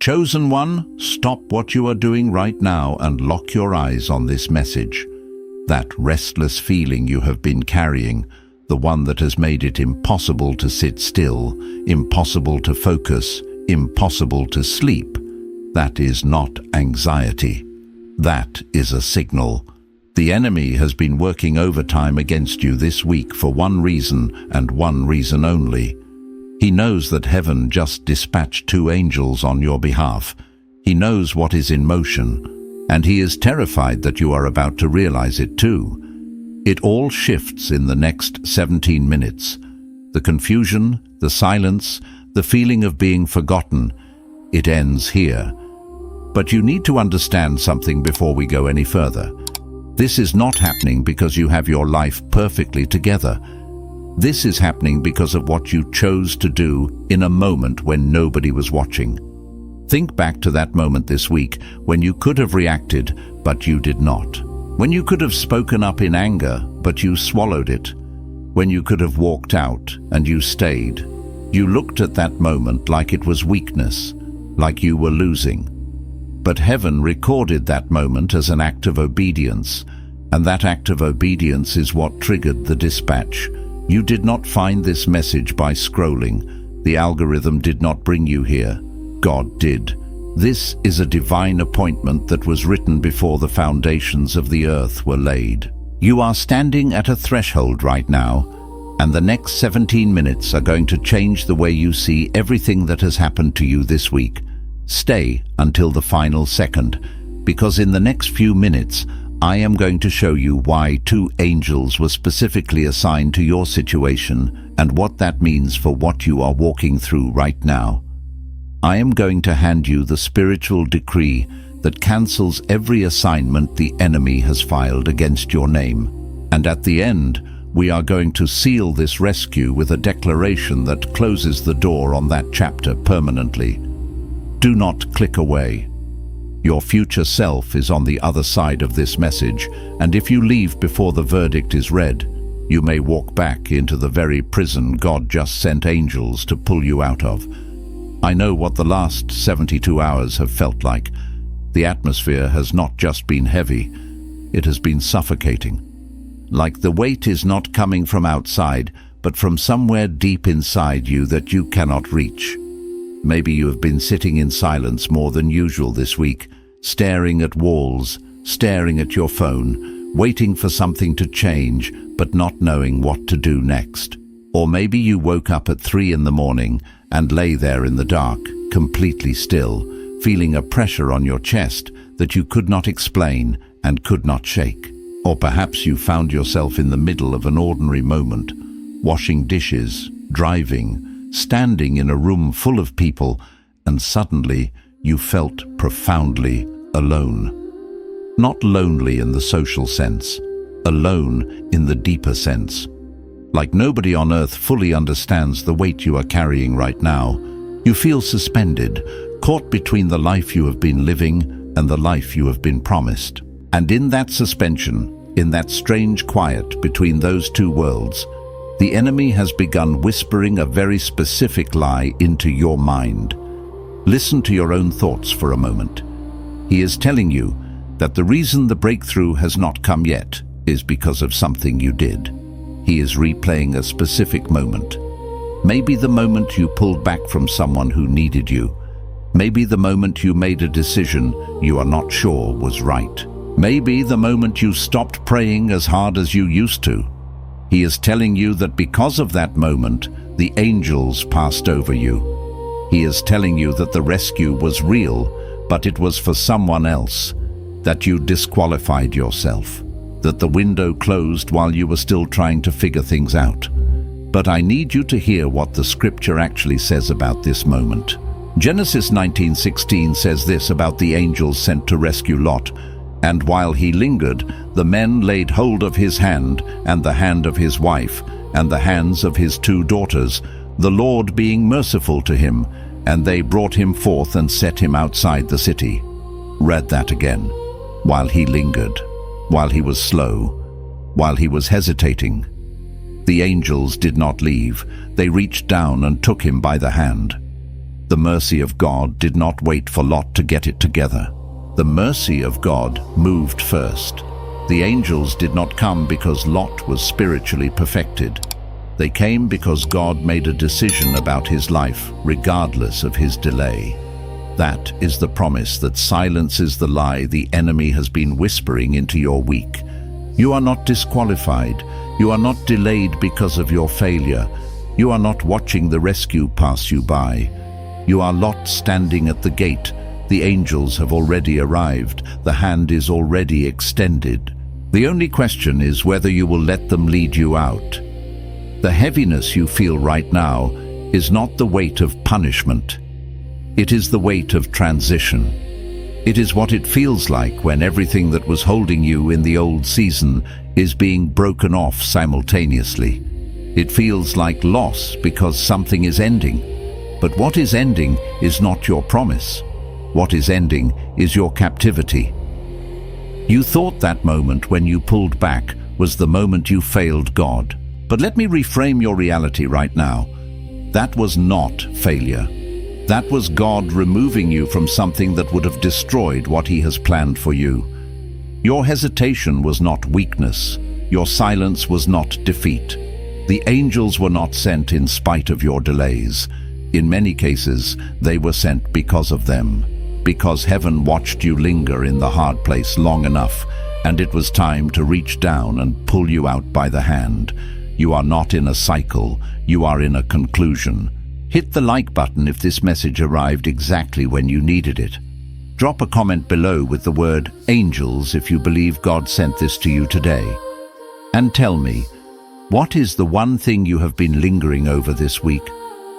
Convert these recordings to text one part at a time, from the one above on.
Chosen one, stop what you are doing right now and lock your eyes on this message. That restless feeling you have been carrying, the one that has made it impossible to sit still, impossible to focus, impossible to sleep, that is not anxiety. That is a signal. The enemy has been working overtime against you this week for one reason and one reason only. He knows that heaven just dispatched 2 angels on your behalf. He knows what is in motion, and he is terrified that you are about to realize it too. It all shifts in the next 17 minutes. The confusion, the silence, the feeling of being forgotten, it ends here. But you need to understand something before we go any further. This is not happening because you have your life perfectly together. This is happening because of what you chose to do in a moment when nobody was watching. Think back to that moment this week when you could have reacted, but you did not. When you could have spoken up in anger, but you swallowed it. When you could have walked out and you stayed. You looked at that moment like it was weakness, like you were losing. But heaven recorded that moment as an act of obedience, and that act of obedience is what triggered the dispatch. You did not find this message by scrolling. The algorithm did not bring you here. God did. This is a divine appointment that was written before the foundations of the earth were laid. You are standing at a threshold right now, and the next 17 minutes are going to change the way you see everything that has happened to you this week. Stay until the final second, because in the next few minutes, I am going to show you why 2 angels were specifically assigned to your situation and what that means for what you are walking through right now. I am going to hand you the spiritual decree that cancels every assignment the enemy has filed against your name. And at the end, we are going to seal this rescue with a declaration that closes the door on that chapter permanently. Do not click away. Your future self is on the other side of this message, and if you leave before the verdict is read, you may walk back into the very prison God just sent angels to pull you out of. I know what the last 72 hours have felt like. The atmosphere has not just been heavy, it has been suffocating. Like the weight is not coming from outside, but from somewhere deep inside you that you cannot reach. Maybe you have been sitting in silence more than usual this week, staring at walls, staring at your phone, waiting for something to change, but not knowing what to do next. Or maybe you woke up at 3 in the morning and lay there in the dark, completely still, feeling a pressure on your chest that you could not explain and could not shake. Or perhaps you found yourself in the middle of an ordinary moment, washing dishes, driving, standing in a room full of people, and suddenly you felt profoundly alone. Not lonely in the social sense, alone in the deeper sense. Like nobody on earth fully understands the weight you are carrying right now. You feel suspended, caught between the life you have been living and the life you have been promised. And in that suspension, in that strange quiet between those 2 worlds, the enemy has begun whispering a very specific lie into your mind. Listen to your own thoughts for a moment. He is telling you that the reason the breakthrough has not come yet is because of something you did. He is replaying a specific moment. Maybe the moment you pulled back from someone who needed you. Maybe the moment you made a decision you are not sure was right. Maybe the moment you stopped praying as hard as you used to. He is telling you that because of that moment, the angels passed over you. He is telling you that the rescue was real, but it was for someone else, that you disqualified yourself, that the window closed while you were still trying to figure things out. But I need you to hear what the scripture actually says about this moment. Genesis 19:16 says this about the angels sent to rescue Lot. And while he lingered, the men laid hold of his hand, and the hand of his wife, and the hands of his 2 daughters, the Lord being merciful to him, and they brought him forth and set him outside the city. Read that again. While he lingered, while he was slow, while he was hesitating. The angels did not leave. They reached down and took him by the hand. The mercy of God did not wait for Lot to get it together. The mercy of God moved first. The angels did not come because Lot was spiritually perfected. They came because God made a decision about his life, regardless of his delay. That is the promise that silences the lie the enemy has been whispering into your week. You are not disqualified. You are not delayed because of your failure. You are not watching the rescue pass you by. You are Lot standing at the gate. The angels have already arrived. The hand is already extended. The only question is whether you will let them lead you out. The heaviness you feel right now is not the weight of punishment. It is the weight of transition. It is what it feels like when everything that was holding you in the old season is being broken off simultaneously. It feels like loss because something is ending. But what is ending is not your promise. What is ending is your captivity. You thought that moment when you pulled back was the moment you failed God. But let me reframe your reality right now. That was not failure. That was God removing you from something that would have destroyed what He has planned for you. Your hesitation was not weakness. Your silence was not defeat. The angels were not sent in spite of your delays. In many cases, they were sent because of them. Because heaven watched you linger in the hard place long enough, and it was time to reach down and pull you out by the hand. You are not in a cycle, you are in a conclusion. Hit the like button if this message arrived exactly when you needed it. Drop a comment below with the word angels if you believe God sent this to you today. And tell me, what is the one thing you have been lingering over this week?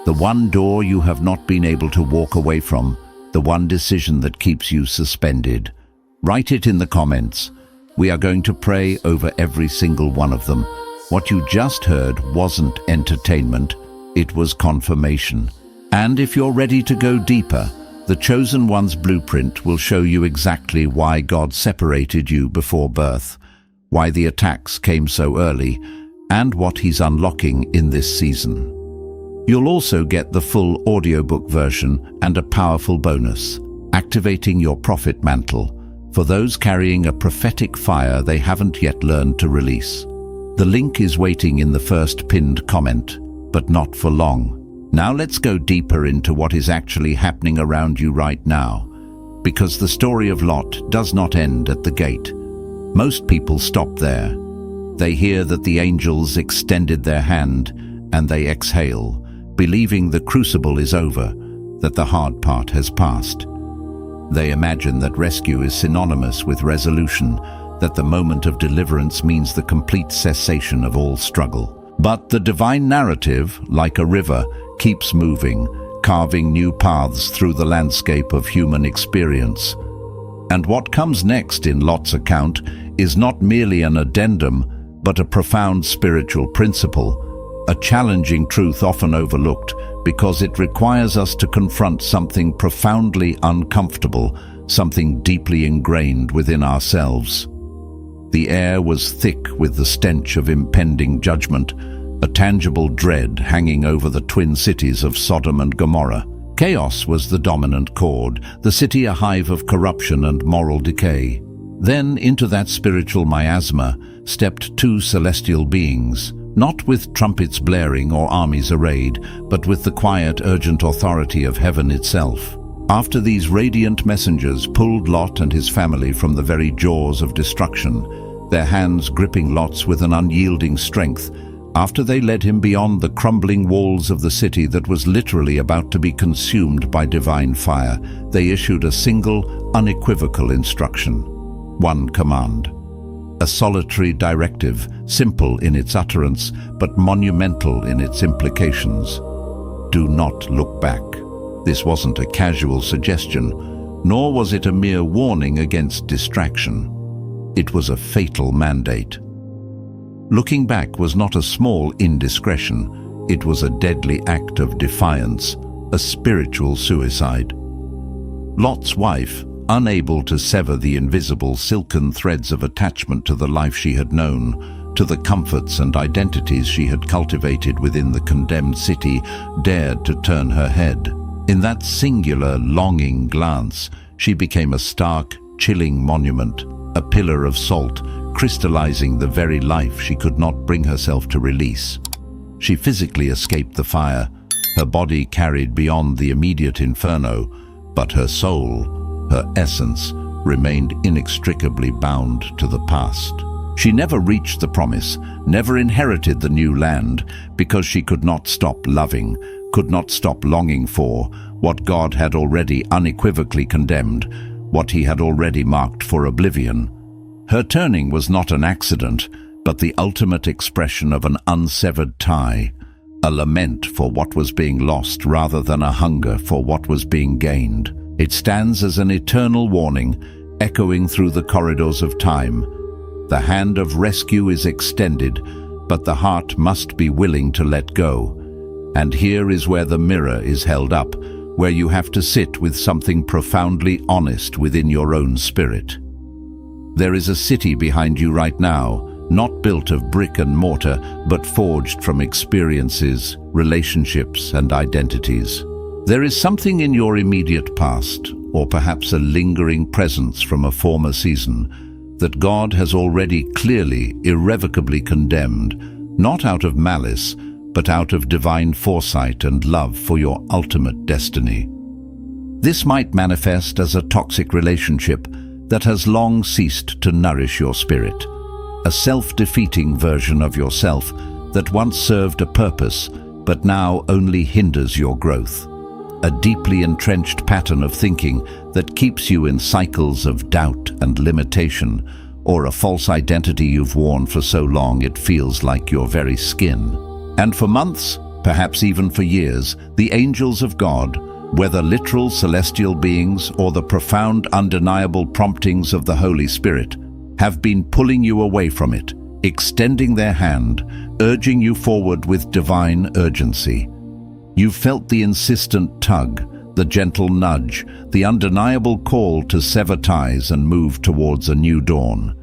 The one door you have not been able to walk away from? The one decision that keeps you suspended? Write it in the comments. We are going to pray over every single one of them. What you just heard wasn't entertainment, it was confirmation. And if you're ready to go deeper, the Chosen One's blueprint will show you exactly why God separated you before birth, why the attacks came so early, and what He's unlocking in this season. You'll also get the full audiobook version and a powerful bonus, activating your prophet mantle, for those carrying a prophetic fire they haven't yet learned to release. The link is waiting in the first pinned comment, but not for long. Now let's go deeper into what is actually happening around you right now, because the story of Lot does not end at the gate. Most people stop there. They hear that the angels extended their hand, and they exhale, believing the crucible is over, that the hard part has passed. They imagine that rescue is synonymous with resolution, that the moment of deliverance means the complete cessation of all struggle. But the divine narrative, like a river, keeps moving, carving new paths through the landscape of human experience. And what comes next in Lot's account is not merely an addendum, but a profound spiritual principle, a challenging truth often overlooked because it requires us to confront something profoundly uncomfortable, something deeply ingrained within ourselves. The air was thick with the stench of impending judgment, a tangible dread hanging over the twin cities of Sodom and Gomorrah. Chaos was the dominant chord, the city a hive of corruption and moral decay. Then into that spiritual miasma stepped two celestial beings, not with trumpets blaring or armies arrayed, but with the quiet, urgent authority of heaven itself. After these radiant messengers pulled Lot and his family from the very jaws of destruction, their hands gripping Lot's with an unyielding strength, after they led him beyond the crumbling walls of the city that was literally about to be consumed by divine fire, they issued a single, unequivocal instruction. One command. A solitary directive, simple in its utterance, but monumental in its implications. Do not look back. This wasn't a casual suggestion, nor was it a mere warning against distraction. It was a fatal mandate. Looking back was not a small indiscretion. It was a deadly act of defiance, a spiritual suicide. Lot's wife, unable to sever the invisible silken threads of attachment to the life she had known, to the comforts and identities she had cultivated within the condemned city, dared to turn her head. In that singular, longing glance, she became a stark, chilling monument, a pillar of salt, crystallizing the very life she could not bring herself to release. She physically escaped the fire, her body carried beyond the immediate inferno, but her soul, her essence, remained inextricably bound to the past. She never reached the promise, never inherited the new land, because she could not stop loving, could not stop longing for what God had already unequivocally condemned, what he had already marked for oblivion. Her turning was not an accident, but the ultimate expression of an unsevered tie, a lament for what was being lost rather than a hunger for what was being gained. It stands as an eternal warning, echoing through the corridors of time. The hand of rescue is extended, but the heart must be willing to let go. And here is where the mirror is held up, where you have to sit with something profoundly honest within your own spirit. There is a city behind you right now, not built of brick and mortar, but forged from experiences, relationships, and identities. There is something in your immediate past, or perhaps a lingering presence from a former season, that God has already clearly, irrevocably condemned, not out of malice, but out of divine foresight and love for your ultimate destiny. This might manifest as a toxic relationship that has long ceased to nourish your spirit, a self-defeating version of yourself that once served a purpose, but now only hinders your growth, a deeply entrenched pattern of thinking that keeps you in cycles of doubt and limitation, or a false identity you've worn for so long it feels like your very skin. And for months, perhaps even for years, the angels of God, whether literal celestial beings or the profound, undeniable promptings of the Holy Spirit, have been pulling you away from it, extending their hand, urging you forward with divine urgency. You've felt the insistent tug, the gentle nudge, the undeniable call to sever ties and move towards a new dawn.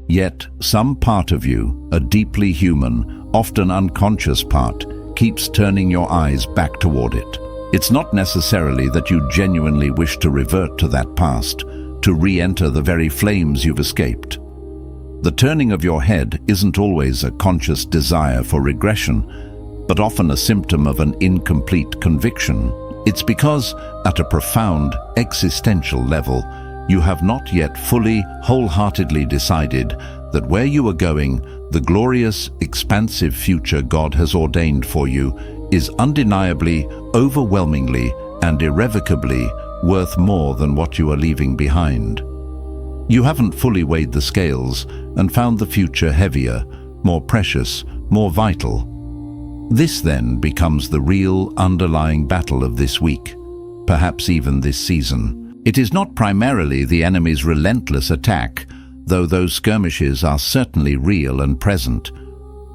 Yet, some part of you, a deeply human, often unconscious part, keeps turning your eyes back toward it. It's not necessarily that you genuinely wish to revert to that past, to re-enter the very flames you've escaped. The turning of your head isn't always a conscious desire for regression, but often a symptom of an incomplete conviction. It's because, at a profound, existential level, you have not yet fully, wholeheartedly decided that where you are going, the glorious, expansive future God has ordained for you, is undeniably, overwhelmingly, and irrevocably worth more than what you are leaving behind. You haven't fully weighed the scales and found the future heavier, more precious, more vital. This then becomes the real underlying battle of this week, perhaps even this season. It is not primarily the enemy's relentless attack, though those skirmishes are certainly real and present.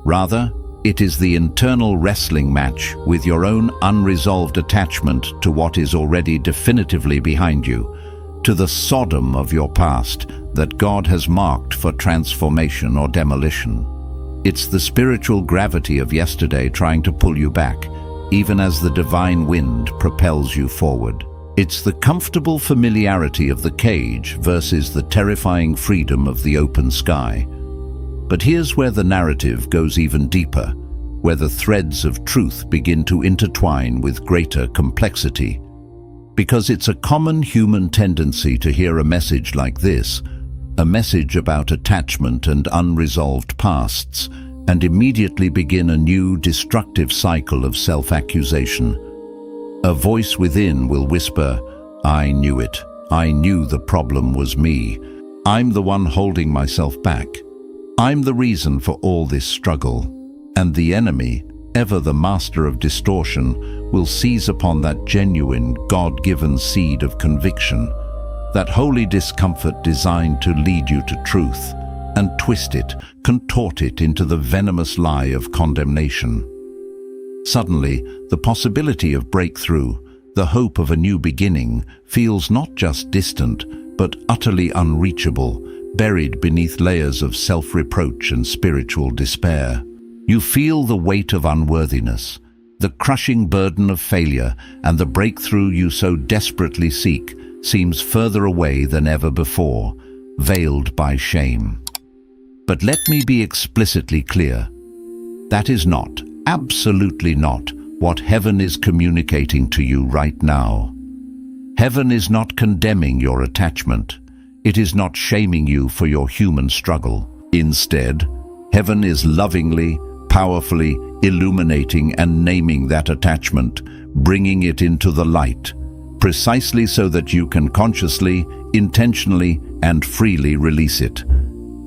Rather, it is the internal wrestling match with your own unresolved attachment to what is already definitively behind you, to the Sodom of your past that God has marked for transformation or demolition. It's the spiritual gravity of yesterday trying to pull you back, even as the divine wind propels you forward. It's the comfortable familiarity of the cage versus the terrifying freedom of the open sky. But here's where the narrative goes even deeper, where the threads of truth begin to intertwine with greater complexity. Because it's a common human tendency to hear a message like this, a message about attachment and unresolved pasts, and immediately begin a new destructive cycle of self-accusation. A voice within will whisper, "I knew it. I knew the problem was me. I'm the one holding myself back. I'm the reason for all this struggle." And the enemy, ever the master of distortion, will seize upon that genuine, God-given seed of conviction, that holy discomfort designed to lead you to truth, and twist it, contort it into the venomous lie of condemnation. Suddenly, the possibility of breakthrough, the hope of a new beginning, feels not just distant, but utterly unreachable, buried beneath layers of self-reproach and spiritual despair. You feel the weight of unworthiness, The crushing burden of failure and the breakthrough you so desperately seek seems further away than ever before, veiled by shame. But let me be explicitly clear. That is not, absolutely not, what heaven is communicating to you right now. Heaven is not condemning your attachment. It is not shaming you for your human struggle. Instead, heaven is lovingly, powerfully illuminating and naming that attachment, bringing it into the light, precisely so that you can consciously, intentionally, and freely release it.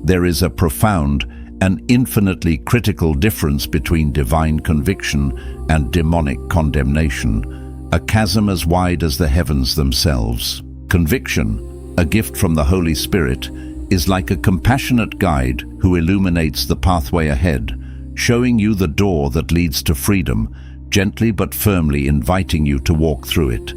There is a profound and infinitely critical difference between divine conviction and demonic condemnation, a chasm as wide as the heavens themselves. Conviction, a gift from the Holy Spirit, is like a compassionate guide who illuminates the pathway ahead, showing you the door that leads to freedom, gently but firmly inviting you to walk through it.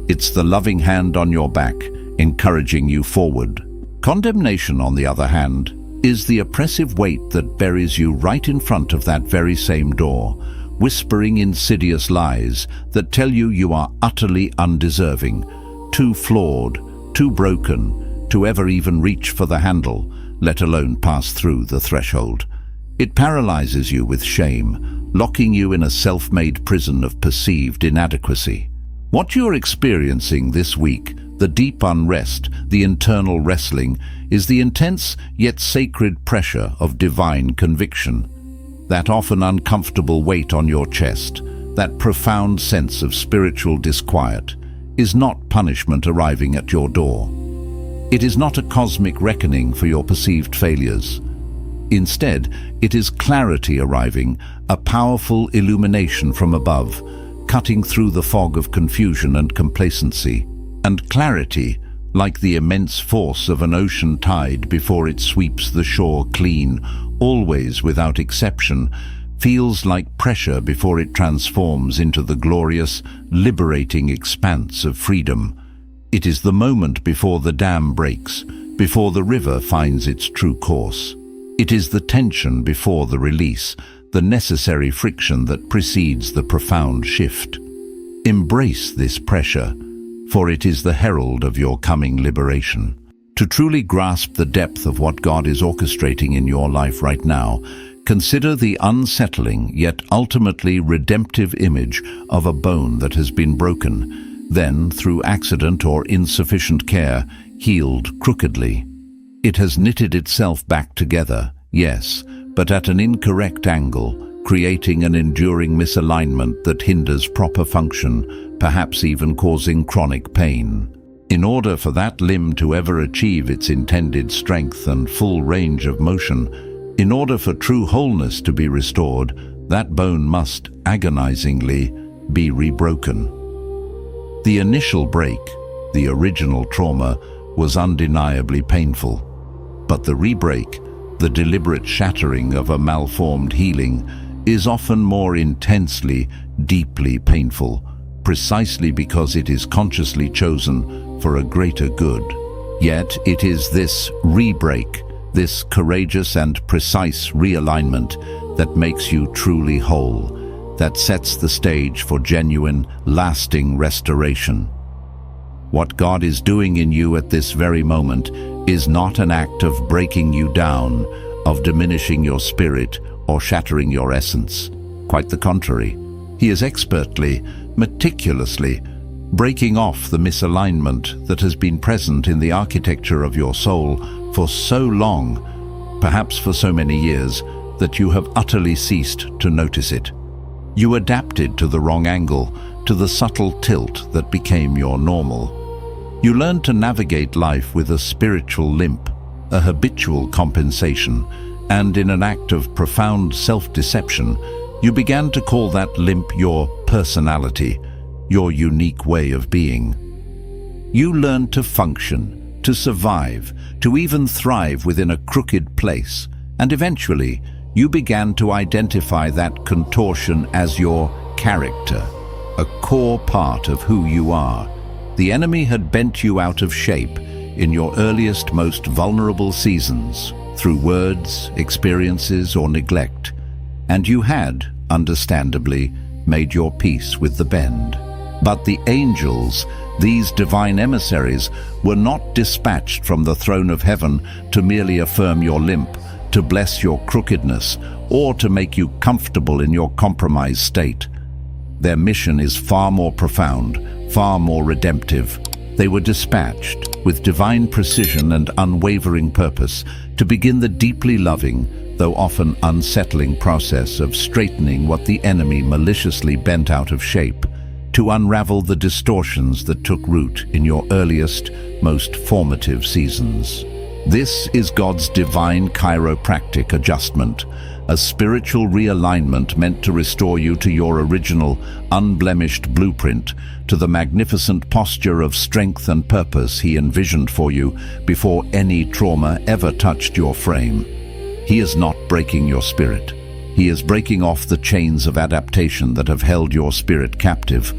It's the loving hand on your back, encouraging you forward. Condemnation, on the other hand, is the oppressive weight that buries you right in front of that very same door, whispering insidious lies that tell you you are utterly undeserving, too flawed, too broken, to ever even reach for the handle, let alone pass through the threshold. It paralyzes you with shame, locking you in a self-made prison of perceived inadequacy. What you're experiencing this week, the deep unrest, the internal wrestling, is the intense yet sacred pressure of divine conviction. That often uncomfortable weight on your chest, that profound sense of spiritual disquiet, is not punishment arriving at your door. It is not a cosmic reckoning for your perceived failures. Instead, it is clarity arriving, a powerful illumination from above, cutting through the fog of confusion and complacency. And clarity, like the immense force of an ocean tide before it sweeps the shore clean, always without exception, feels like pressure before it transforms into the glorious, liberating expanse of freedom. It is the moment before the dam breaks, before the river finds its true course. It is the tension before the release, the necessary friction that precedes the profound shift. Embrace this pressure, for it is the herald of your coming liberation. To truly grasp the depth of what God is orchestrating in your life right now, consider the unsettling yet ultimately redemptive image of a bone that has been broken, then, through accident or insufficient care, healed crookedly. It has knitted itself back together, yes, but at an incorrect angle, creating an enduring misalignment that hinders proper function, perhaps even causing chronic pain. In order for that limb to ever achieve its intended strength and full range of motion, in order for true wholeness to be restored, that bone must, agonizingly, be rebroken. The initial break, the original trauma, was undeniably painful. But the rebreak, the deliberate shattering of a malformed healing, is often more intensely, deeply painful, precisely because it is consciously chosen for a greater good. Yet it is this rebreak, this courageous and precise realignment, that makes you truly whole, that sets the stage for genuine, lasting restoration. What God is doing in you at this very moment is not an act of breaking you down, of diminishing your spirit or shattering your essence. Quite the contrary. He is expertly, meticulously, breaking off the misalignment that has been present in the architecture of your soul for so long, perhaps for so many years, that you have utterly ceased to notice it. You adapted to the wrong angle, to the subtle tilt that became your normal. You learned to navigate life with a spiritual limp, a habitual compensation, and in an act of profound self-deception, you began to call that limp your personality, your unique way of being. You learned to function, to survive, to even thrive within a crooked place, and eventually you began to identify that contortion as your character, a core part of who you are. The enemy had bent you out of shape in your earliest, most vulnerable seasons, through words, experiences, or neglect, and you had, understandably, made your peace with the bend. But the angels, these divine emissaries, were not dispatched from the throne of heaven to merely affirm your limp, to bless your crookedness, or to make you comfortable in your compromised state. Their mission is far more profound, far more redemptive. They were dispatched with divine precision and unwavering purpose to begin the deeply loving, though often unsettling process of straightening what the enemy maliciously bent out of shape, to unravel the distortions that took root in your earliest, most formative seasons. This is God's divine chiropractic adjustment, a spiritual realignment meant to restore you to your original, unblemished blueprint, to the magnificent posture of strength and purpose He envisioned for you before any trauma ever touched your frame. He is not breaking your spirit. He is breaking off the chains of adaptation that have held your spirit captive,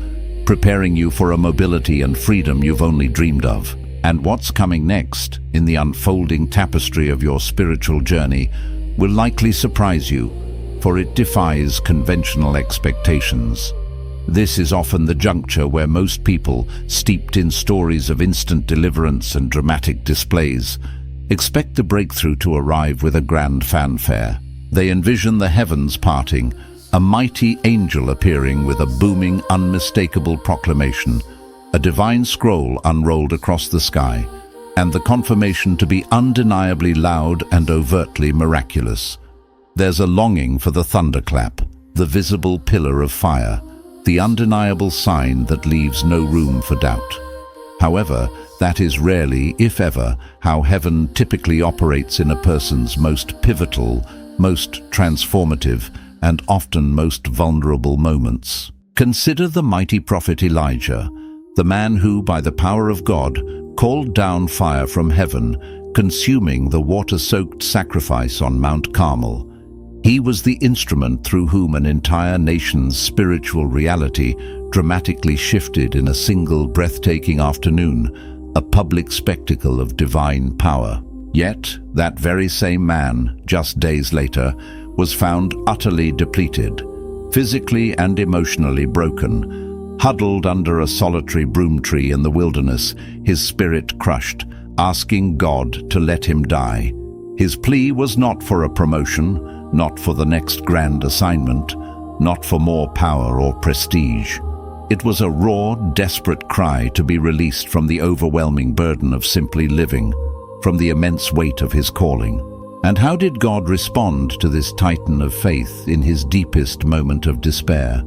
preparing you for a mobility and freedom you've only dreamed of. And what's coming next in the unfolding tapestry of your spiritual journey will likely surprise you, for it defies conventional expectations. This is often the juncture where most people, steeped in stories of instant deliverance and dramatic displays, expect the breakthrough to arrive with a grand fanfare. They envision the heavens parting, a mighty angel appearing with a booming, unmistakable proclamation, a divine scroll unrolled across the sky, and the confirmation to be undeniably loud and overtly miraculous. There's a longing for the thunderclap, the visible pillar of fire, the undeniable sign that leaves no room for doubt. However, that is rarely, if ever, how heaven typically operates in a person's most pivotal, most transformative, and often most vulnerable moments. Consider the mighty prophet Elijah, the man who, by the power of God, called down fire from heaven, consuming the water-soaked sacrifice on Mount Carmel. He was the instrument through whom an entire nation's spiritual reality dramatically shifted in a single breathtaking afternoon, a public spectacle of divine power. Yet, that very same man, just days later, was found utterly depleted, physically and emotionally broken, huddled under a solitary broom tree in the wilderness, his spirit crushed, asking God to let him die. His plea was not for a promotion, not for the next grand assignment, not for more power or prestige. It was a raw, desperate cry to be released from the overwhelming burden of simply living, from the immense weight of his calling. And how did God respond to this titan of faith in his deepest moment of despair?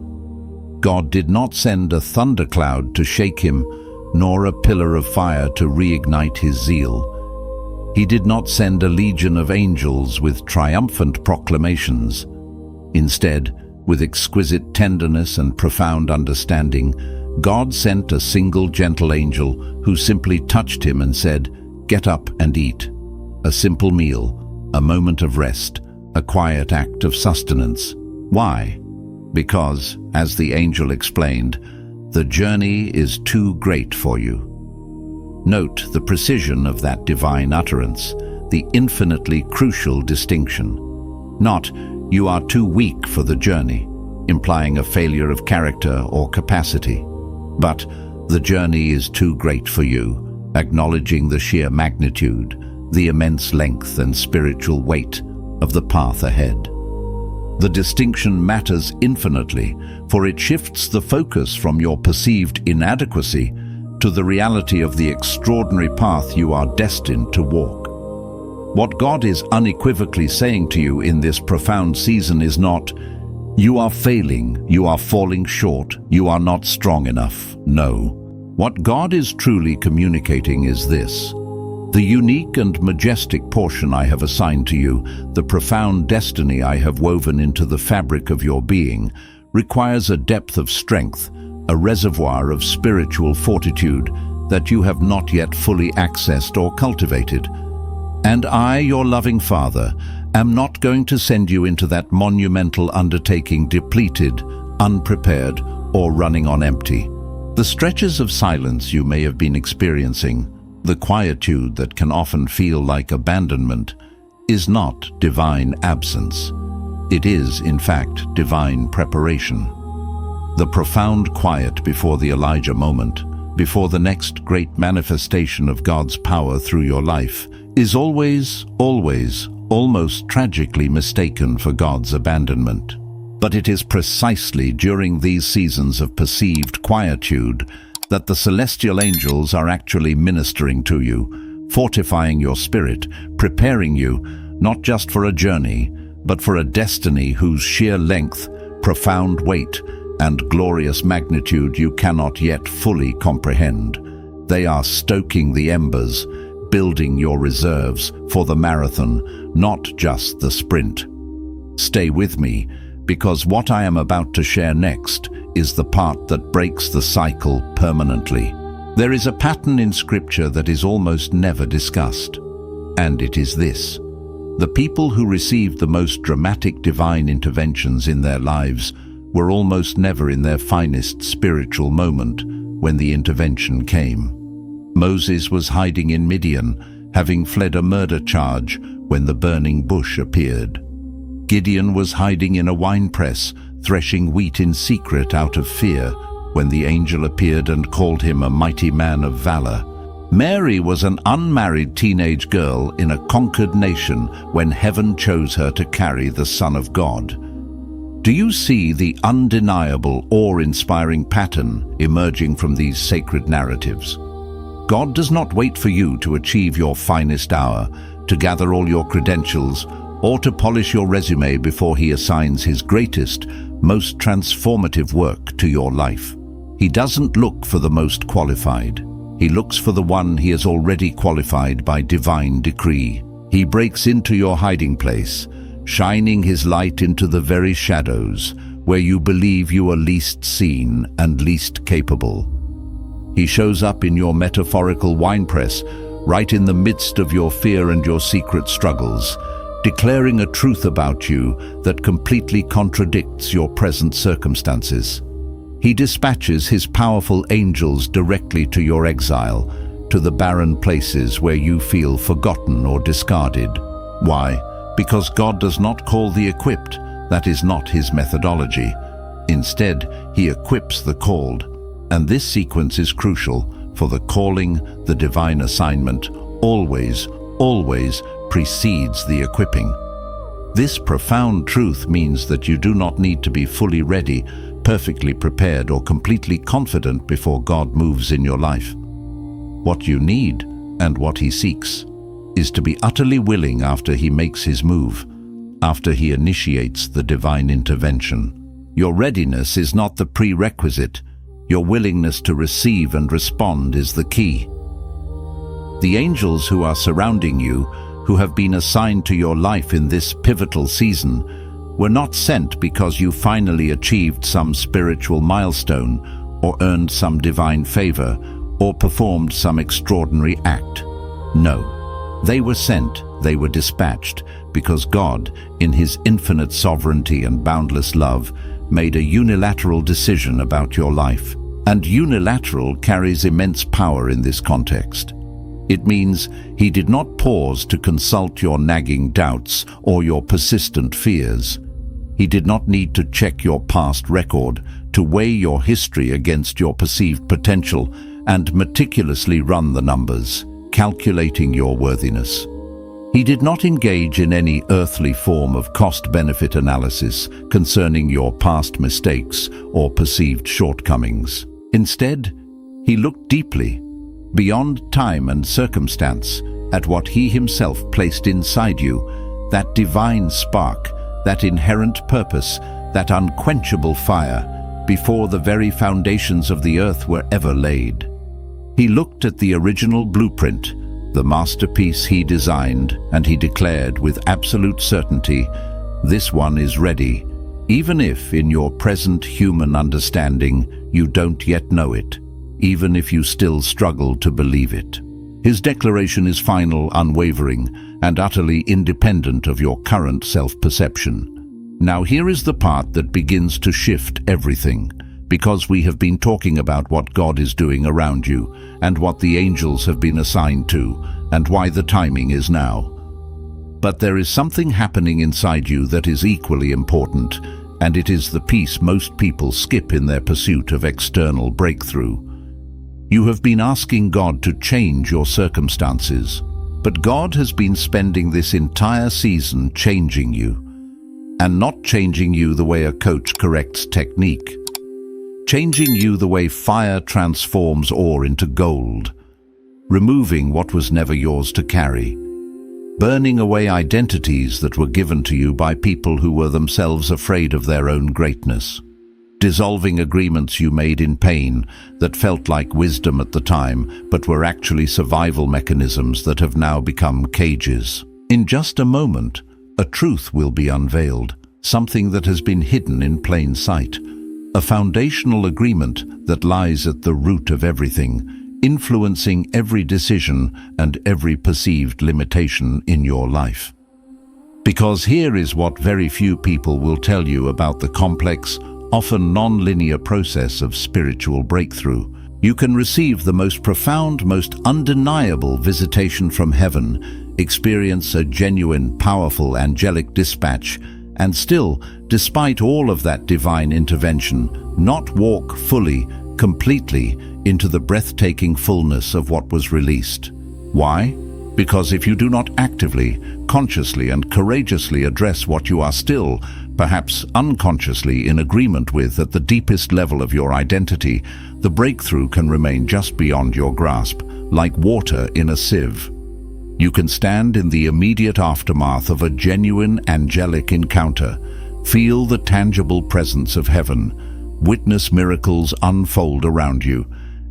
God did not send a thundercloud to shake him, nor a pillar of fire to reignite his zeal. He did not send a legion of angels with triumphant proclamations. Instead, with exquisite tenderness and profound understanding, God sent a single gentle angel who simply touched him and said, "Get up and eat." A simple meal, a moment of rest, a quiet act of sustenance. Why? Because, as the angel explained, the journey is too great for you. Note the precision of that divine utterance, the infinitely crucial distinction. Not, "You are too weak for the journey," implying a failure of character or capacity, but, "The journey is too great for you," acknowledging the sheer magnitude, the immense length and spiritual weight of the path ahead. The distinction matters infinitely, for it shifts the focus from your perceived inadequacy to the reality of the extraordinary path you are destined to walk. What God is unequivocally saying to you in this profound season is not, "You are failing, you are falling short, you are not strong enough." No. What God is truly communicating is this: the unique and majestic portion I have assigned to you, the profound destiny I have woven into the fabric of your being, requires a depth of strength, a reservoir of spiritual fortitude that you have not yet fully accessed or cultivated. And I, your loving Father, am not going to send you into that monumental undertaking depleted, unprepared, or running on empty. The stretches of silence you may have been experiencing, the quietude that can often feel like abandonment, is not divine absence. It is, in fact, divine preparation. The profound quiet before the Elijah moment, before the next great manifestation of God's power through your life, is always, almost tragically mistaken for God's abandonment. But it is precisely during these seasons of perceived quietude that the celestial angels are actually ministering to you, fortifying your spirit, preparing you not just for a journey, but for a destiny whose sheer length, profound weight, and glorious magnitude you cannot yet fully comprehend. They are stoking the embers, building your reserves for the marathon, not just the sprint. Stay with me, because what I am about to share next is the part that breaks the cycle permanently. There is a pattern in Scripture that is almost never discussed, and it is this. The people who received the most dramatic divine interventions in their lives were almost never in their finest spiritual moment when the intervention came. Moses was hiding in Midian, having fled a murder charge when the burning bush appeared. Gideon was hiding in a winepress, threshing wheat in secret out of fear, when the angel appeared and called him a mighty man of valor. Mary was an unmarried teenage girl in a conquered nation when heaven chose her to carry the Son of God. Do you see the undeniable, awe-inspiring pattern emerging from these sacred narratives? God does not wait for you to achieve your finest hour, to gather all your credentials, or to polish your resume before He assigns His greatest, most transformative work to your life. He doesn't look for the most qualified. He looks for the one He has already qualified by divine decree. He breaks into your hiding place, shining His light into the very shadows where you believe you are least seen and least capable. He shows up in your metaphorical winepress, right in the midst of your fear and your secret struggles, declaring a truth about you that completely contradicts your present circumstances. He dispatches His powerful angels directly to your exile, to the barren places where you feel forgotten or discarded. Why? Because God does not call the equipped. That is not His methodology. Instead, He equips the called. And this sequence is crucial, for the calling, the divine assignment, always precedes the equipping. This profound truth means that you do not need to be fully ready, perfectly prepared, or completely confident before God moves in your life. What you need, and what He seeks, is to be utterly willing after He makes His move, after He initiates the divine intervention. Your readiness is not the prerequisite. Your willingness to receive and respond is the key. The angels who are surrounding you, who have been assigned to your life in this pivotal season, were not sent because you finally achieved some spiritual milestone, or earned some divine favor, or performed some extraordinary act. No, they were sent, they were dispatched, because God, in His infinite sovereignty and boundless love, made a unilateral decision about your life. And unilateral carries immense power in this context. It means He did not pause to consult your nagging doubts or your persistent fears. He did not need to check your past record, to weigh your history against your perceived potential, and meticulously run the numbers, calculating your worthiness. He did not engage in any earthly form of cost-benefit analysis concerning your past mistakes or perceived shortcomings. Instead, He looked deeply, beyond time and circumstance, at what He Himself placed inside you, that divine spark, that inherent purpose, that unquenchable fire, before the very foundations of the earth were ever laid. He looked at the original blueprint, the masterpiece He designed, and He declared with absolute certainty, "This one is ready," even if in your present human understanding you don't yet know it, even if you still struggle to believe it. His declaration is final, unwavering, and utterly independent of your current self-perception. Now here is the part that begins to shift everything, because we have been talking about what God is doing around you, and what the angels have been assigned to, and why the timing is now. But there is something happening inside you that is equally important, and it is the piece most people skip in their pursuit of external breakthrough. You have been asking God to change your circumstances, but God has been spending this entire season changing you, and not changing you the way a coach corrects technique. Changing you the way fire transforms ore into gold, removing what was never yours to carry, burning away identities that were given to you by people who were themselves afraid of their own greatness, dissolving agreements you made in pain that felt like wisdom at the time but were actually survival mechanisms that have now become cages. In just a moment, a truth will be unveiled, something that has been hidden in plain sight, a foundational agreement that lies at the root of everything, influencing every decision and every perceived limitation in your life. Because here is what very few people will tell you about the complex, often non-linear process of spiritual breakthrough. You can receive the most profound, most undeniable visitation from heaven, experience a genuine, powerful, angelic dispatch, and still, despite all of that divine intervention, not walk fully, completely, into the breathtaking fullness of what was released. Why? Because if you do not actively, consciously, and courageously address what you are still, perhaps unconsciously, in agreement with at the deepest level of your identity, the breakthrough can remain just beyond your grasp, like water in a sieve. You can stand in the immediate aftermath of a genuine angelic encounter, feel the tangible presence of heaven, witness miracles unfold around you,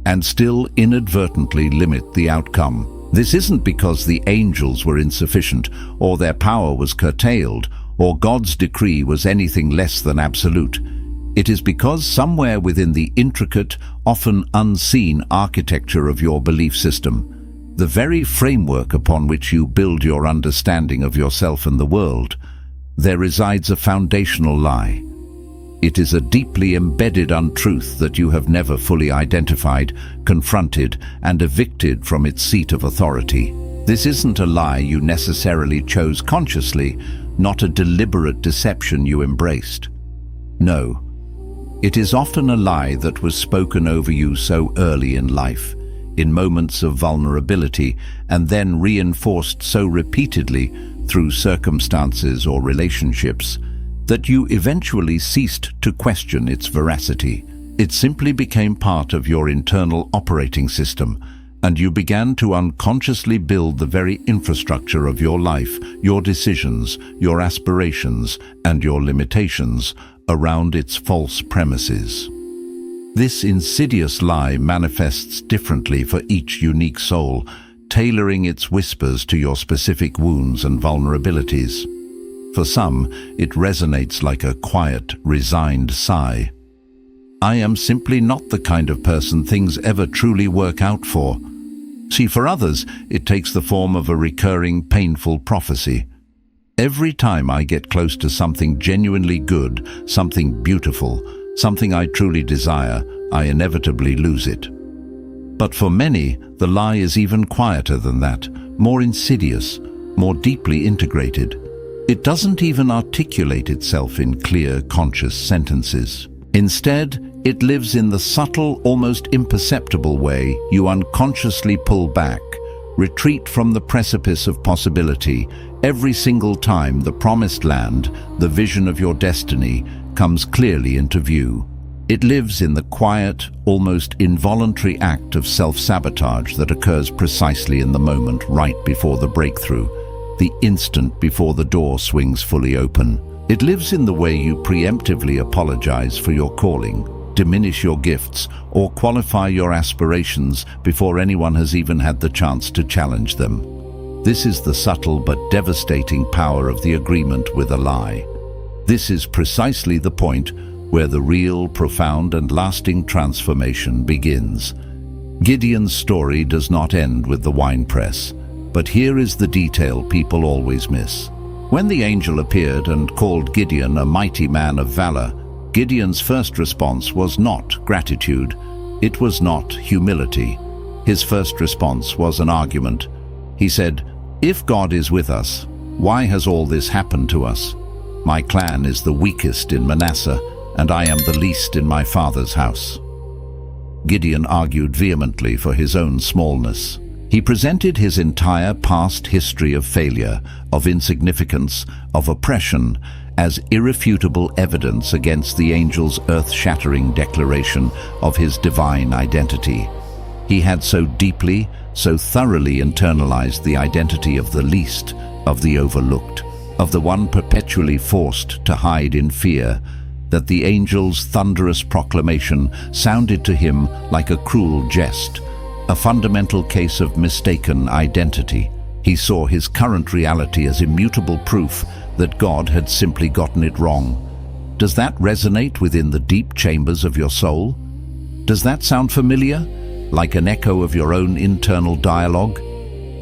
and still inadvertently limit the outcome. This isn't because the angels were insufficient, or their power was curtailed, or God's decree was anything less than absolute. It is because somewhere within the intricate, often unseen architecture of your belief system, the very framework upon which you build your understanding of yourself and the world, there resides a foundational lie. It is a deeply embedded untruth that you have never fully identified, confronted, and evicted from its seat of authority. This isn't a lie you necessarily chose consciously, not a deliberate deception you embraced. No, it is often a lie that was spoken over you so early in life, in moments of vulnerability, and then reinforced so repeatedly through circumstances or relationships, that you eventually ceased to question its veracity. It simply became part of your internal operating system, and you began to unconsciously build the very infrastructure of your life, your decisions, your aspirations, and your limitations around its false premises. This insidious lie manifests differently for each unique soul, tailoring its whispers to your specific wounds and vulnerabilities. For some, it resonates like a quiet, resigned sigh. I am simply not the kind of person things ever truly work out for. See, for others, it takes the form of a recurring, painful prophecy. Every time I get close to something genuinely good, something beautiful, something I truly desire, I inevitably lose it. But for many, the lie is even quieter than that, more insidious, more deeply integrated. It doesn't even articulate itself in clear, conscious sentences. Instead, it lives in the subtle, almost imperceptible way you unconsciously pull back, retreat from the precipice of possibility every single time the promised land, the vision of your destiny, comes clearly into view. It lives in the quiet, almost involuntary act of self-sabotage that occurs precisely in the moment right before the breakthrough, the instant before the door swings fully open. It lives in the way you preemptively apologize for your calling, diminish your gifts, or qualify your aspirations before anyone has even had the chance to challenge them. This is the subtle but devastating power of the agreement with a lie. This is precisely the point where the real, profound, and lasting transformation begins. Gideon's story does not end with the winepress, but here is the detail people always miss. When the angel appeared and called Gideon a mighty man of valor, Gideon's first response was not gratitude. It was not humility. His first response was an argument. He said, "If God is with us, why has all this happened to us?" My clan is the weakest in Manasseh, and I am the least in my father's house." Gideon argued vehemently for his own smallness. He presented his entire past history of failure, of insignificance, of oppression, as irrefutable evidence against the angel's earth-shattering declaration of his divine identity. He had so deeply, so thoroughly internalized the identity of the least, of the overlooked, of the one perpetually forced to hide in fear, that the angel's thunderous proclamation sounded to him like a cruel jest, a fundamental case of mistaken identity. He saw his current reality as immutable proof that God had simply gotten it wrong. Does that resonate within the deep chambers of your soul? Does that sound familiar, like an echo of your own internal dialogue?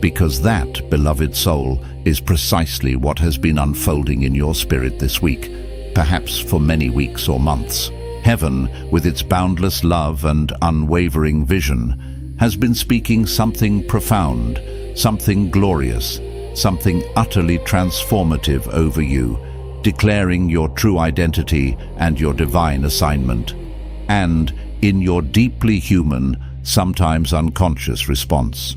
Because that, beloved soul, is precisely what has been unfolding in your spirit this week, perhaps for many weeks or months. Heaven, with its boundless love and unwavering vision, has been speaking something profound, something glorious, something utterly transformative over you, declaring your true identity and your divine assignment. And, in your deeply human, sometimes unconscious response,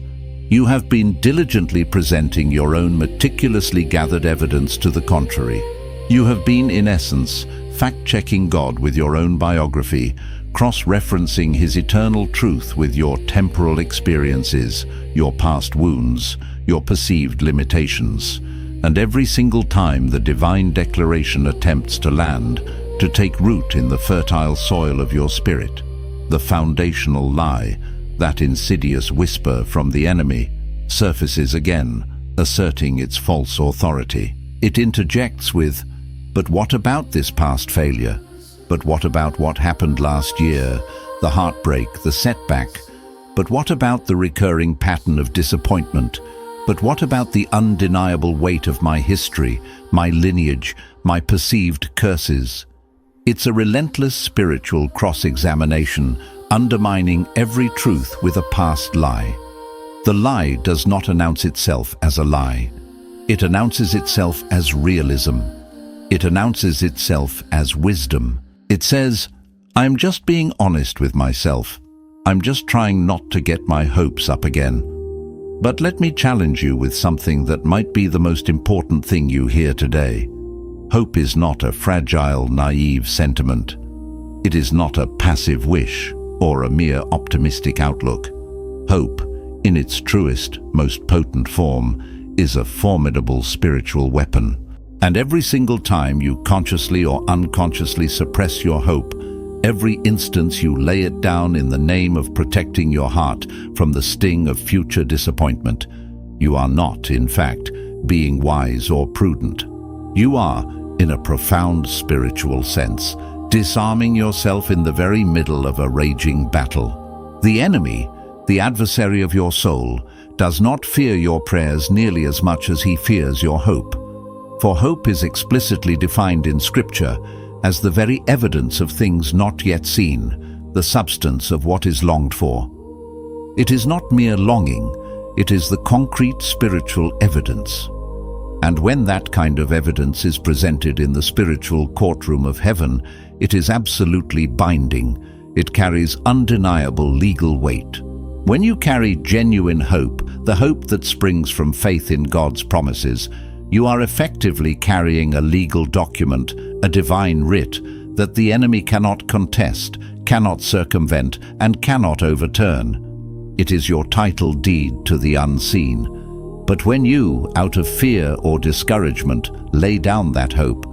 you have been diligently presenting your own meticulously gathered evidence to the contrary. You have been, in essence, fact-checking God with your own biography, cross-referencing His eternal truth with your temporal experiences, your past wounds, your perceived limitations. And every single time the divine declaration attempts to land, to take root in the fertile soil of your spirit, the foundational lie, that insidious whisper from the enemy, surfaces again, asserting its false authority. It interjects with, "But what about this past failure? But what about what happened last year, the heartbreak, the setback? But what about the recurring pattern of disappointment? But what about the undeniable weight of my history, my lineage, my perceived curses?" It's a relentless spiritual cross-examination, undermining every truth with a past lie. The lie does not announce itself as a lie. It announces itself as realism. It announces itself as wisdom. It says, "I'm just being honest with myself. I'm just trying not to get my hopes up again." But let me challenge you with something that might be the most important thing you hear today. Hope is not a fragile, naive sentiment. It is not a passive wish or a mere optimistic outlook. Hope, in its truest, most potent form, is a formidable spiritual weapon. And every single time you consciously or unconsciously suppress your hope, every instance you lay it down in the name of protecting your heart from the sting of future disappointment, you are not, in fact, being wise or prudent. You are, in a profound spiritual sense, disarming yourself in the very middle of a raging battle. The enemy, the adversary of your soul, does not fear your prayers nearly as much as he fears your hope. For hope is explicitly defined in Scripture as the very evidence of things not yet seen, the substance of what is longed for. It is not mere longing, it is the concrete spiritual evidence. And when that kind of evidence is presented in the spiritual courtroom of heaven, it is absolutely binding. It carries undeniable legal weight. When you carry genuine hope, the hope that springs from faith in God's promises, you are effectively carrying a legal document, a divine writ, that the enemy cannot contest, cannot circumvent, and cannot overturn. It is your title deed to the unseen. But when you, out of fear or discouragement, lay down that hope,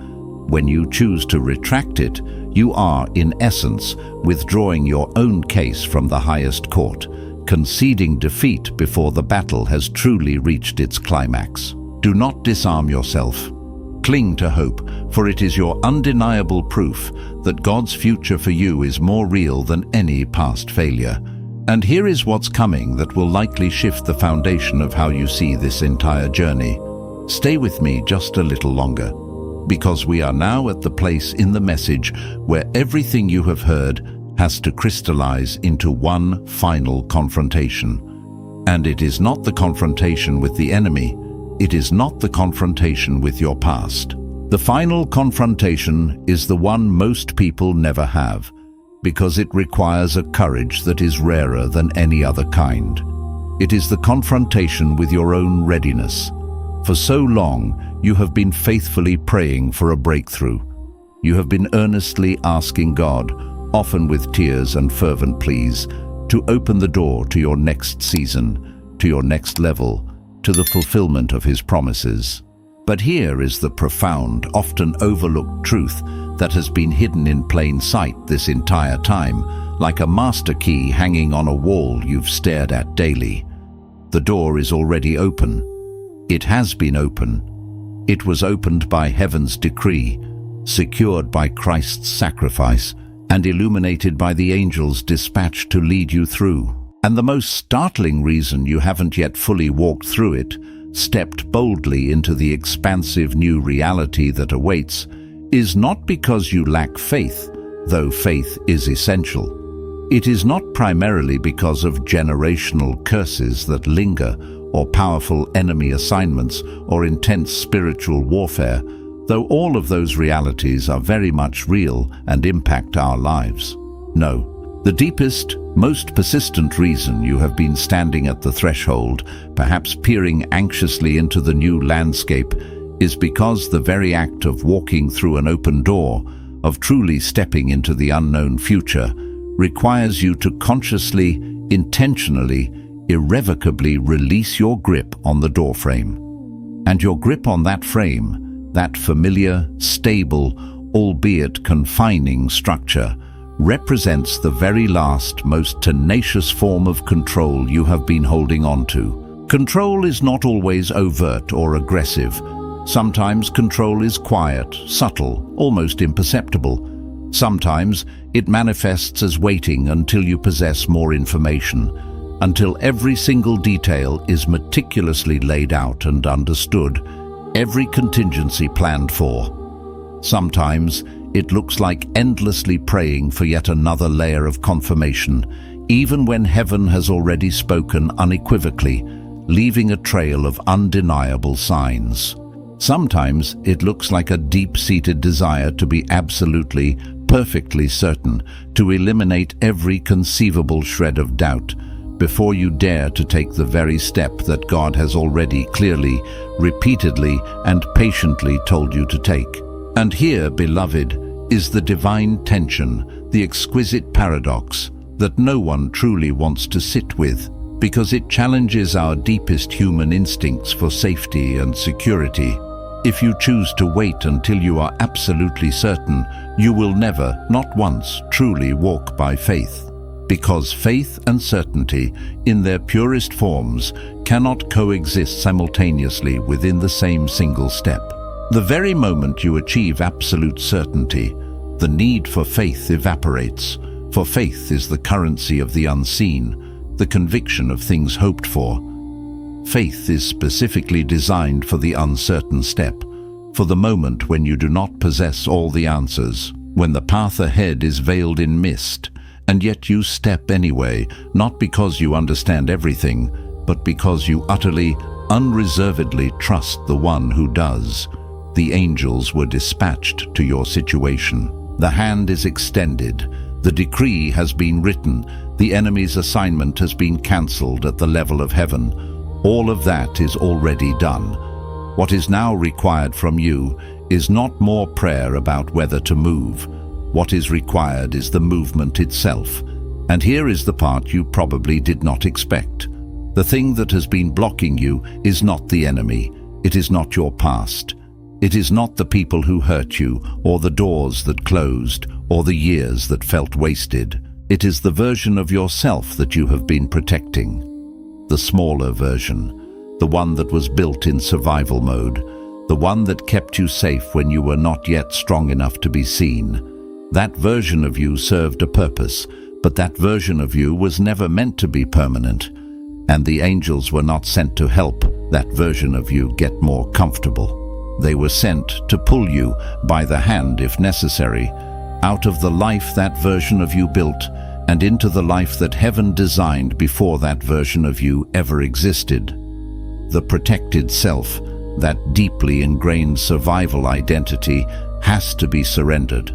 when you choose to retract it, you are, in essence, withdrawing your own case from the highest court, conceding defeat before the battle has truly reached its climax. Do not disarm yourself. Cling to hope, for it is your undeniable proof that God's future for you is more real than any past failure. And here is what's coming that will likely shift the foundation of how you see this entire journey. Stay with me just a little longer, because we are now at the place in the message where everything you have heard has to crystallize into one final confrontation. And it is not the confrontation with the enemy. It is not the confrontation with your past. The final confrontation is the one most people never have, because it requires a courage that is rarer than any other kind. It is the confrontation with your own readiness. For so long, you have been faithfully praying for a breakthrough. You have been earnestly asking God, often with tears and fervent pleas, to open the door to your next season, to your next level, to the fulfillment of His promises. But here is the profound, often overlooked truth that has been hidden in plain sight this entire time, like a master key hanging on a wall you've stared at daily. The door is already open. It has been open. It was opened by heaven's decree, secured by Christ's sacrifice, and illuminated by the angels dispatched to lead you through. And the most startling reason you haven't yet fully walked through it, stepped boldly into the expansive new reality that awaits, is not because you lack faith, though faith is essential. It is not primarily because of generational curses that linger, or powerful enemy assignments, or intense spiritual warfare, though all of those realities are very much real and impact our lives. No, the deepest, most persistent reason you have been standing at the threshold, perhaps peering anxiously into the new landscape, is because the very act of walking through an open door, of truly stepping into the unknown future, requires you to consciously, intentionally, irrevocably release your grip on the doorframe. And your grip on that frame, that familiar, stable, albeit confining structure, represents the very last, most tenacious form of control you have been holding on to. Control is not always overt or aggressive. Sometimes control is quiet, subtle, almost imperceptible. Sometimes it manifests as waiting until you possess more information, until every single detail is meticulously laid out and understood, every contingency planned for. Sometimes it looks like endlessly praying for yet another layer of confirmation, even when heaven has already spoken unequivocally, leaving a trail of undeniable signs. Sometimes it looks like a deep-seated desire to be absolutely, perfectly certain, to eliminate every conceivable shred of doubt, before you dare to take the very step that God has already clearly, repeatedly, and patiently told you to take. And here, beloved, is the divine tension, the exquisite paradox that no one truly wants to sit with, because it challenges our deepest human instincts for safety and security. If you choose to wait until you are absolutely certain, you will never, not once, truly walk by faith. Because faith and certainty, in their purest forms, cannot coexist simultaneously within the same single step. The very moment you achieve absolute certainty, the need for faith evaporates, for faith is the currency of the unseen, the conviction of things hoped for. Faith is specifically designed for the uncertain step, for the moment when you do not possess all the answers, when the path ahead is veiled in mist, and yet you step anyway, not because you understand everything, but because you utterly, unreservedly trust the one who does. The angels were dispatched to your situation. The hand is extended. The decree has been written. The enemy's assignment has been cancelled at the level of heaven. All of that is already done. What is now required from you is not more prayer about whether to move. What is required is the movement itself. And here is the part you probably did not expect. The thing that has been blocking you is not the enemy. It is not your past. It is not the people who hurt you, or the doors that closed, or the years that felt wasted. It is the version of yourself that you have been protecting. The smaller version, the one that was built in survival mode, the one that kept you safe when you were not yet strong enough to be seen. That version of you served a purpose, but that version of you was never meant to be permanent, and the angels were not sent to help that version of you get more comfortable. They were sent to pull you by the hand, if necessary, out of the life that version of you built and into the life that heaven designed before that version of you ever existed. The protected self, that deeply ingrained survival identity, has to be surrendered.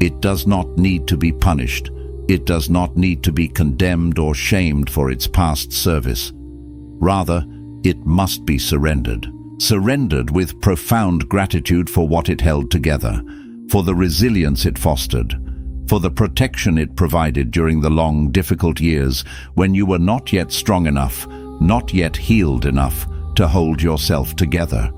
It does not need to be punished. It does not need to be condemned or shamed for its past service. Rather, it must be surrendered. Surrendered with profound gratitude for what it held together, for the resilience it fostered, for the protection it provided during the long, difficult years when you were not yet strong enough, not yet healed enough to hold yourself together.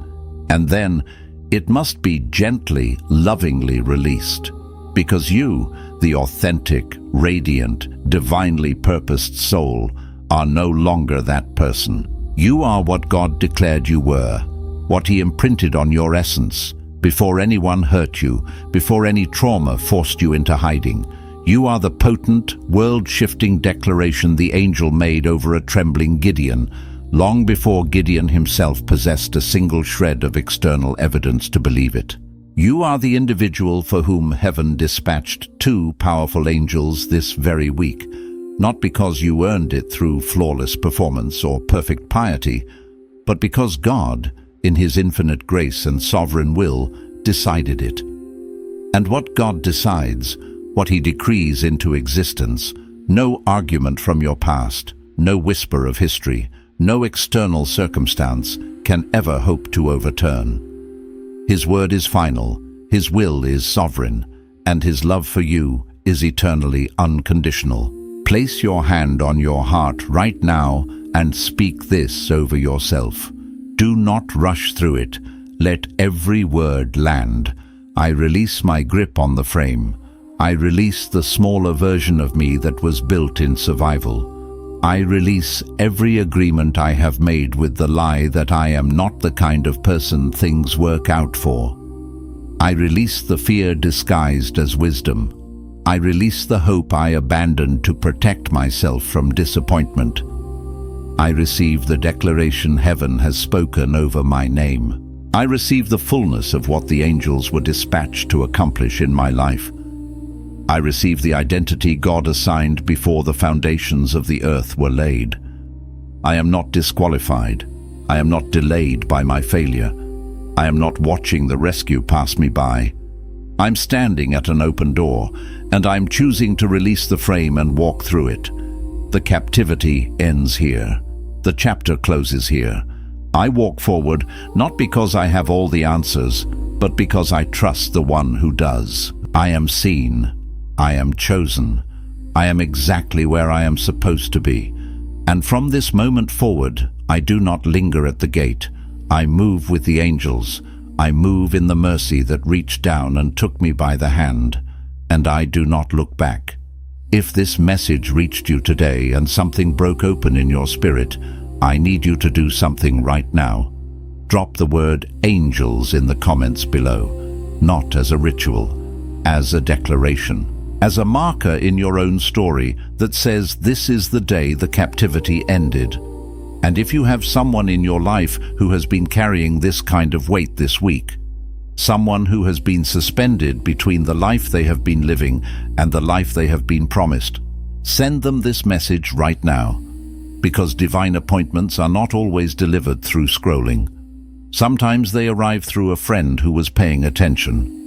And then, it must be gently, lovingly released, because you, the authentic, radiant, divinely purposed soul, are no longer that person. You are what God declared you were, what He imprinted on your essence, before anyone hurt you, before any trauma forced you into hiding. You are the potent, world-shifting declaration the angel made over a trembling Gideon, long before Gideon himself possessed a single shred of external evidence to believe it. You are the individual for whom heaven dispatched 2 powerful angels this very week, not because you earned it through flawless performance or perfect piety, but because God, in His infinite grace and sovereign will, decided it. And what God decides, what He decrees into existence, no argument from your past, no whisper of history, no external circumstance can ever hope to overturn. His word is final, His will is sovereign, and His love for you is eternally unconditional. Place your hand on your heart right now and speak this over yourself. Do not rush through it. Let every word land. I release my grip on the frame. I release the smaller version of me that was built in survival. I release every agreement I have made with the lie that I am not the kind of person things work out for. I release the fear disguised as wisdom. I release the hope I abandoned to protect myself from disappointment. I receive the declaration heaven has spoken over my name. I receive the fullness of what the angels were dispatched to accomplish in my life. I receive the identity God assigned before the foundations of the earth were laid. I am not disqualified. I am not delayed by my failure. I am not watching the rescue pass me by. I'm standing at an open door, and I'm choosing to release the frame and walk through it. The captivity ends here. The chapter closes here. I walk forward not because I have all the answers, but because I trust the one who does. I am seen. I am chosen. I am exactly where I am supposed to be. And from this moment forward, I do not linger at the gate. I move with the angels. I move in the mercy that reached down and took me by the hand. And I do not look back. If this message reached you today and something broke open in your spirit, I need you to do something right now. Drop the word angels in the comments below, not as a ritual, as a declaration. As a marker in your own story that says this is the day the captivity ended. And if you have someone in your life who has been carrying this kind of weight this week, someone who has been suspended between the life they have been living and the life they have been promised, send them this message right now, because divine appointments are not always delivered through scrolling. Sometimes they arrive through a friend who was paying attention,